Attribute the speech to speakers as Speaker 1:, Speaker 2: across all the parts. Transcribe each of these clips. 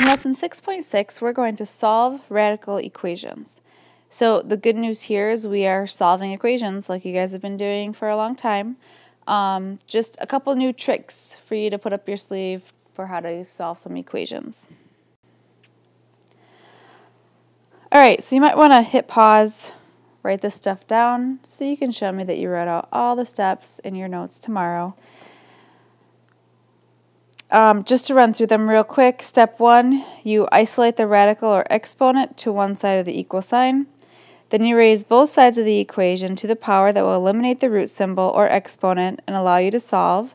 Speaker 1: In lesson 6.6, we're going to solve radical equations. So the good news here is we are solving equations like you guys have been doing for a long time. Just a couple new tricks for you to put up your sleeve for how to solve some equations. Alright, so you might want to hit pause, write this stuff down so you can show me that you wrote out all the steps in your notes tomorrow. Just to run through them real quick, step 1, you isolate the radical or exponent to one side of the equal sign. Then you raise both sides of the equation to the power that will eliminate the root symbol or exponent and allow you to solve.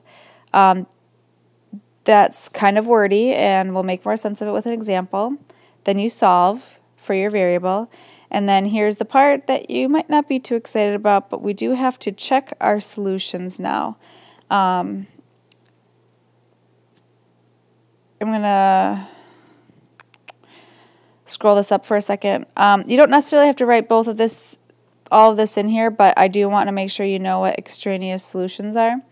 Speaker 1: That's kind of wordy and we'll make more sense of it with an example. Then you solve for your variable. And then here's the part that you might not be too excited about, but we do have to check our solutions now. I'm going to scroll this up for a second. You don't necessarily have to write all of this in here, but I do want to make sure you know what extraneous solutions are.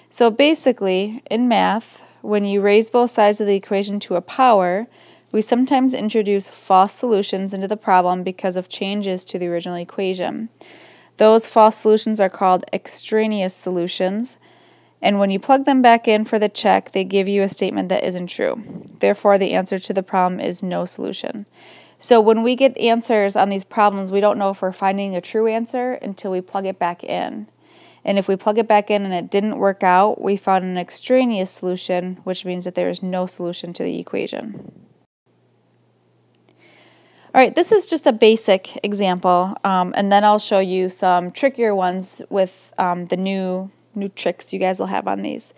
Speaker 1: So basically, in math, when you raise both sides of the equation to a power, we sometimes introduce false solutions into the problem because of changes to the original equation. Those false solutions are called extraneous solutions. And when you plug them back in for the check, they give you a statement that isn't true. Therefore, the answer to the problem is no solution. So when we get answers on these problems, we don't know if we're finding a true answer until we plug it back in. And if we plug it back in and it didn't work out, we found an extraneous solution, which means that there is no solution to the equation. All right, this is just a basic example, and then I'll show you some trickier ones with the new tricks you guys will have on these.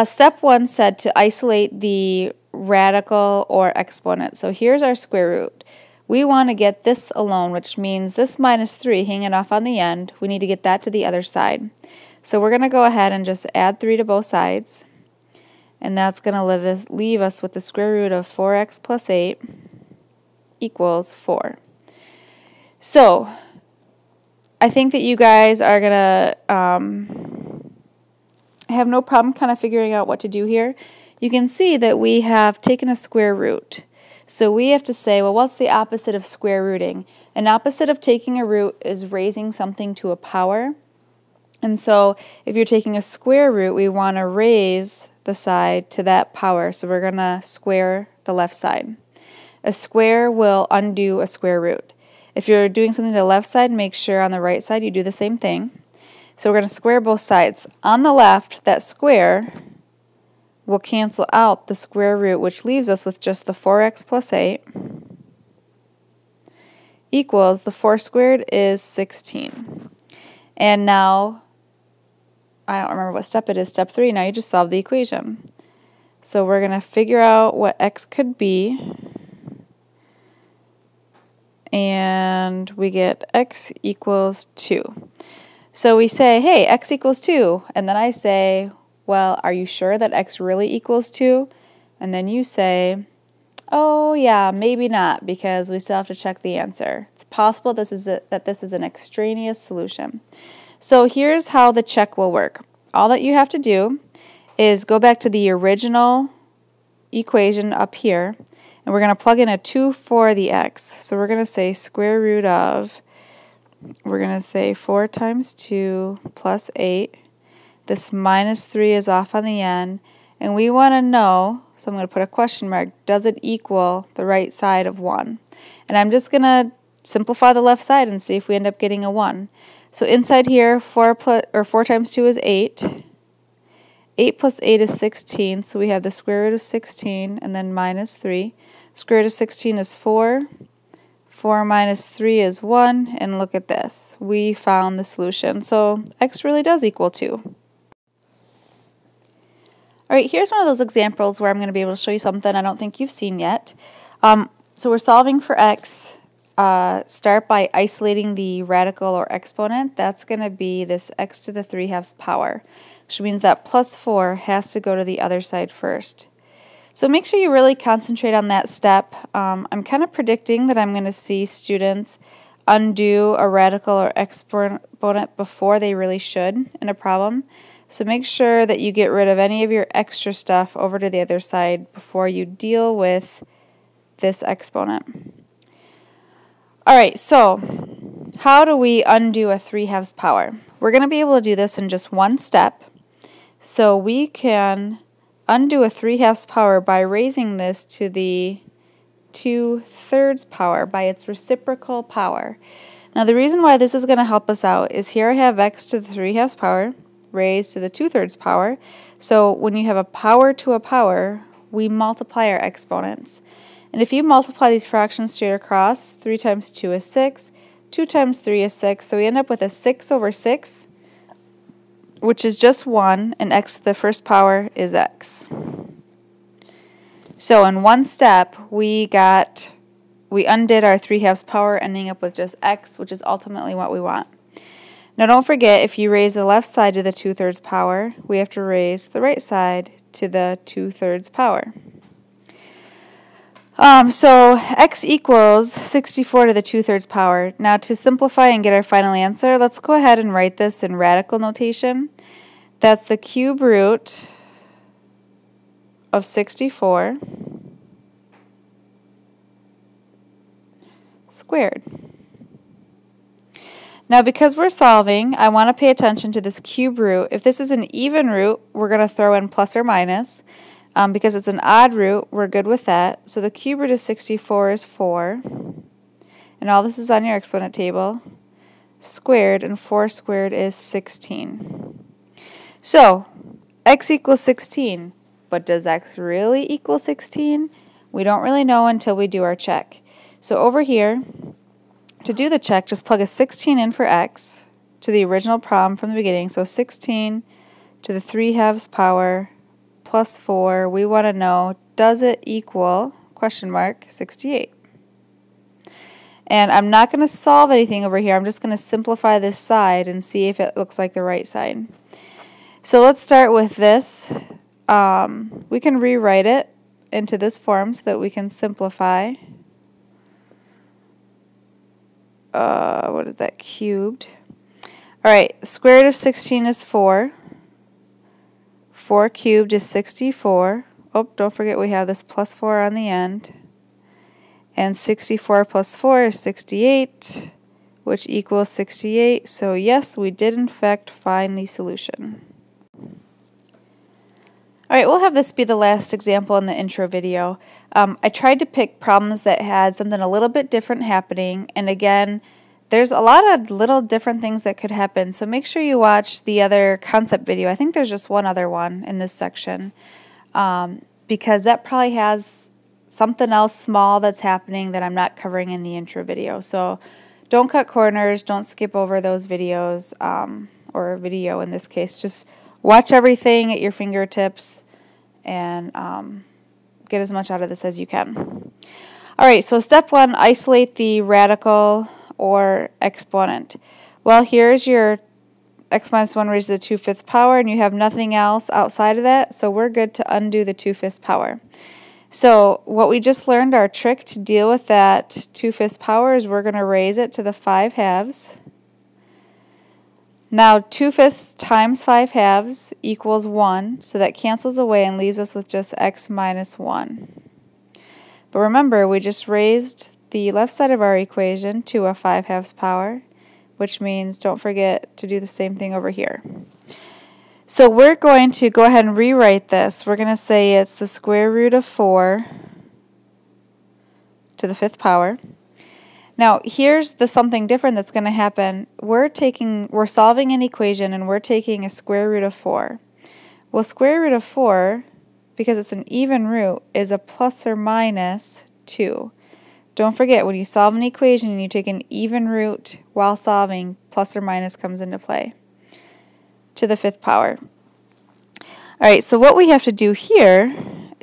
Speaker 1: Step 1 said to isolate the radical or exponent. So here's our square root. We want to get this alone, which means this minus 3 hanging off on the end. We need to get that to the other side. So we're going to go ahead and just add 3 to both sides. And that's going to leave us with the square root of 4x plus 8 equals 4. So I think that you guys are going to have no problem kind of figuring out what to do here. You can see that we have taken a square root. So we have to say, well, what's the opposite of square rooting? An opposite of taking a root is raising something to a power. And so if you're taking a square root, we want to raise the side to that power. So we're going to square the left side. A square will undo a square root. If you're doing something to the left side, make sure on the right side you do the same thing. So we're going to square both sides. On the left, that square will cancel out the square root, which leaves us with just the 4x plus 8 equals the 4 squared is 16. And now, I don't remember what step it is, step 3, now you just solve the equation. So we're going to figure out what x could be, and we get x equals 2. So we say, hey, x equals 2, and then I say, well, are you sure that x really equals 2? And then you say, oh yeah, maybe not, because we still have to check the answer. It's possible that this is an extraneous solution. So here's how the check will work. All that you have to do is go back to the original equation up here, and we're going to plug in a 2 for the x. So we're going to say square root of, we're going to say 4 times 2 plus 8. This minus 3 is off on the end. And we want to know, so I'm going to put a question mark, does it equal the right side of 1? And I'm just going to simplify the left side and see if we end up getting a 1. So inside here, 4 times 2 is 8. 8 plus 8 is 16, so we have the square root of 16 and then minus 3. Square root of 16 is 4. 4 minus 3 is 1, and look at this. We found the solution. So x really does equal 2. Alright, here's one of those examples where I'm going to be able to show you something I don't think you've seen yet. So we're solving for x. Start by isolating the radical or exponent. That's going to be this x to the 3/2 power, which means that plus 4 has to go to the other side first. So make sure you really concentrate on that step. I'm kind of predicting that I'm going to see students undo a radical or exponent before they really should in a problem. So make sure that you get rid of any of your extra stuff over to the other side before you deal with this exponent. All right, so how do we undo a 3/2 power? We're going to be able to do this in just one step. So we can undo a 3/2 power by raising this to the 2/3 power by its reciprocal power. Now the reason why this is going to help us out is here I have x to the 3/2 power raised to the 2/3 power. So when you have a power to a power, we multiply our exponents. And if you multiply these fractions straight across, 3 times 2 is 6, 2 times 3 is 6, so we end up with a 6 over 6, which is just 1, and x to the first power is x. So in one step, we undid our 3/2 power, ending up with just x, which is ultimately what we want. Now don't forget, if you raise the left side to the 2/3 power, we have to raise the right side to the 2/3 power. So x equals 64 to the 2/3 power. Now to simplify and get our final answer, let's go ahead and write this in radical notation. That's the cube root of 64 squared. Now because we're solving, I want to pay attention to this cube root. If this is an even root, we're going to throw in plus or minus. Because it's an odd root, we're good with that. So the cube root of 64 is 4. And all this is on your exponent table. Squared, and 4 squared is 16. So x equals 16. But does x really equal 16? We don't really know until we do our check. So over here, to do the check, just plug a 16 in for x to the original problem from the beginning. So 16 to the 3/2 power plus 4, we want to know, does it equal, question mark, 68? And I'm not going to solve anything over here. I'm just going to simplify this side and see if it looks like the right side. So let's start with this. We can rewrite it into this form so that we can simplify. What is that, cubed? All right, square root of 16 is 4. 4 cubed is 64. Oh, don't forget we have this plus 4 on the end. And 64 plus 4 is 68, which equals 68. So yes, we did in fact find the solution. Alright, we'll have this be the last example in the intro video. I tried to pick problems that had something a little bit different happening, and again, there's a lot of little different things that could happen, so make sure you watch the other concept video. I think there's just one other one in this section, because that probably has something else small that's happening that I'm not covering in the intro video. So don't cut corners, don't skip over those videos, or a video in this case. Just watch everything at your fingertips and get as much out of this as you can. Alright, so step 1, isolate the radical or exponent. Well, here's your x minus 1 raised to the 2/5 power, and you have nothing else outside of that, so we're good to undo the 2/5 power. So what we just learned, our trick to deal with that 2/5 power, is we're going to raise it to the 5/2. Now 2/5 times 5/2 equals 1, so that cancels away and leaves us with just x minus 1. But remember, we just raised the left side of our equation to a 5/2 power, which means don't forget to do the same thing over here. So we're going to go ahead and rewrite this. We're going to say it's the square root of 4 to the 5th power. Now here's the something different that's going to happen. We're solving an equation and we're taking a square root of 4. Well, square root of 4, because it's an even root, is a plus or minus 2. Don't forget, when you solve an equation and you take an even root while solving, plus or minus comes into play to the 5th power. Alright, so what we have to do here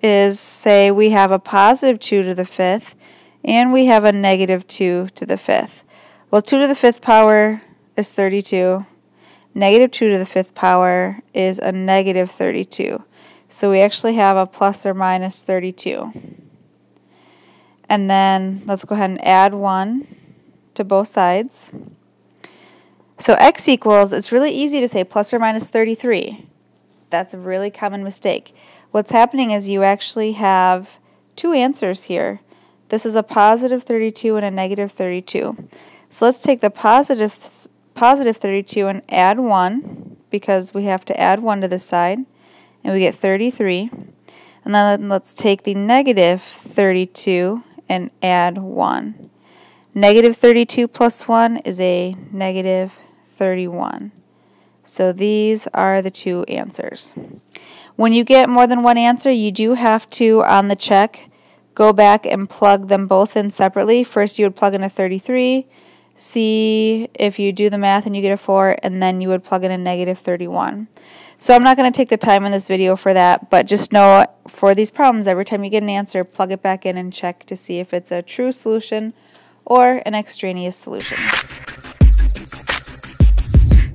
Speaker 1: is say we have a positive 2 to the 5th and we have a negative 2 to the 5th. Well, 2 to the 5th power is 32. Negative 2 to the 5th power is a negative 32. So we actually have a plus or minus 32. And then let's go ahead and add 1 to both sides. So x equals, it's really easy to say plus or minus 33. That's a really common mistake. What's happening is you actually have two answers here. This is a positive 32 and a negative 32. So let's take the positive 32 and add 1, because we have to add 1 to this side, and we get 33. And then let's take the negative 32 and add 1. Negative 32 plus 1 is a negative 31. So these are the two answers. When you get more than one answer, you do have to, on the check, go back and plug them both in separately. First you would plug in a 33, see if you do the math and you get a 4, and then you would plug in a negative 31. So I'm not going to take the time in this video for that, but just know for these problems, every time you get an answer, plug it back in and check to see if it's a true solution or an extraneous solution.